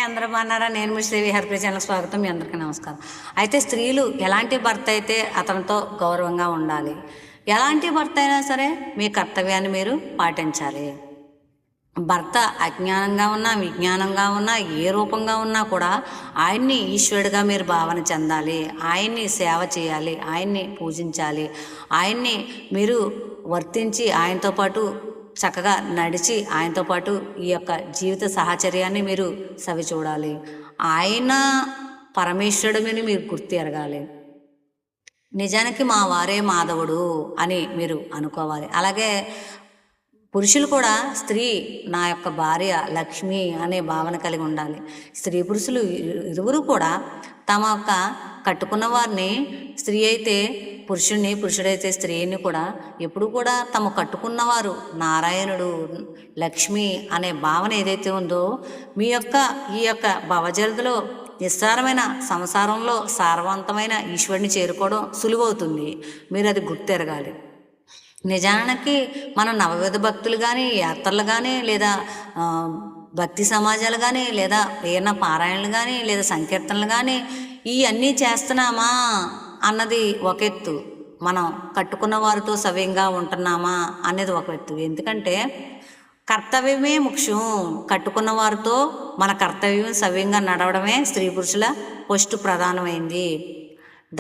అందరూ బాగున్నారా? నేను మీ శ్రీవి హర్ప్రీ ఛానల్కి స్వాగతం. మీ అందరికీ నమస్కారం. అయితే స్త్రీలు ఎలాంటి భర్త అయితే అతనితో గౌరవంగా ఉండాలి, ఎలాంటి భర్త అయినా సరే మీ కర్తవ్యాన్ని మీరు పాటించాలి. భర్త అజ్ఞానంగా ఉన్నా విజ్ఞానంగా ఉన్నా ఏ రూపంగా ఉన్నా కూడా ఆయన్ని ఈశ్వరుడిగా మీరు భావన చెందాలి, ఆయన్ని సేవ చేయాలి, ఆయన్ని పూజించాలి, ఆయన్ని మీరు వర్తించి ఆయనతో పాటు చక్కగా నడిచి ఆయనతో పాటు ఈ యొక్క జీవిత సాహచర్యాన్ని మీరు సవి చూడాలి. ఆయన పరమేశ్వరుడని మీరు గుర్తు ఎరగాలి. నిజానికి మా వారే మాధవుడు అని మీరు అనుకోవాలి. అలాగే పురుషులు కూడా స్త్రీ నా యొక్క భార్య లక్ష్మి అనే భావన కలిగి ఉండాలి. స్త్రీ పురుషులు ఇరువురు కూడా తమ యొక్క కట్టుకున్న వారిని, స్త్రీ అయితే పురుషుడిని, పురుషుడైతే స్త్రీని కూడా ఎప్పుడు కూడా తమ కట్టుకున్నవారు నారాయణుడు లక్ష్మి అనే భావన ఏదైతే ఉందో మీ యొక్క ఈ యొక్క భవజలదిలో నిస్సారమైన సంసారంలో సారవంతమైన ఈశ్వరుని చేరుకోవడం సులువవుతుంది. మీరు అది గుర్తెరగాలి. నిజానికి మనం నవవిధ భక్తులు కానీ, యాత్రలు కానీ, లేదా భక్తి సమాజాలు కానీ, లేదా ఏమైనా పారాయణలు కానీ, లేదా సంకీర్తనలు కానీ ఇవన్నీ చేస్తున్నామా అన్నది ఒక ఎత్తు, మనం కట్టుకున్న వారితో సవ్యంగా ఉంటున్నామా అనేది ఒక ఎత్తు. ఎందుకంటే కర్తవ్యమే ముఖ్యం. కట్టుకున్న వారితో మన కర్తవ్యం సవ్యంగా నడవడమే స్త్రీ పురుషుల ఫస్ట్ ప్రధానమైంది.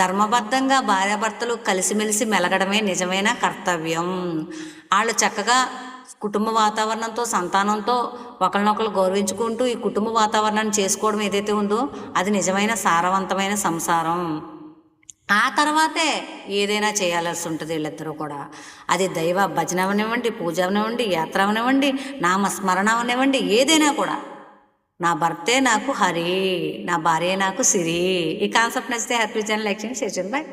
ధర్మబద్ధంగా భార్యాభర్తలు కలిసిమెలిసి మెలగడమే నిజమైన కర్తవ్యం. వాళ్ళు చక్కగా కుటుంబ వాతావరణంతో, సంతానంతో ఒకరినొకరు గౌరవించుకుంటూ ఈ కుటుంబ వాతావరణాన్ని చేసుకోవడం ఏదైతే ఉందో అది నిజమైన సారవంతమైన సంసారం. ఆ తర్వాతే ఏదైనా చేయాల్సి ఉంటుంది వీళ్ళిద్దరూ కూడా. అది దైవ భజన అవనివ్వండి, పూజ అవనివ్వండి, యాత్ర అవనివ్వండి, నామస్మరణ అవనివ్వండి, ఏదైనా కూడా నా భర్తే నాకు హరి, నా భార్య నాకు సిరి. ఈ కాన్సెప్ట్ నచ్చితే హ్యాపీ ఛానల్ లైక్ చేయండి, షేర్ చేయండి. బాయ్.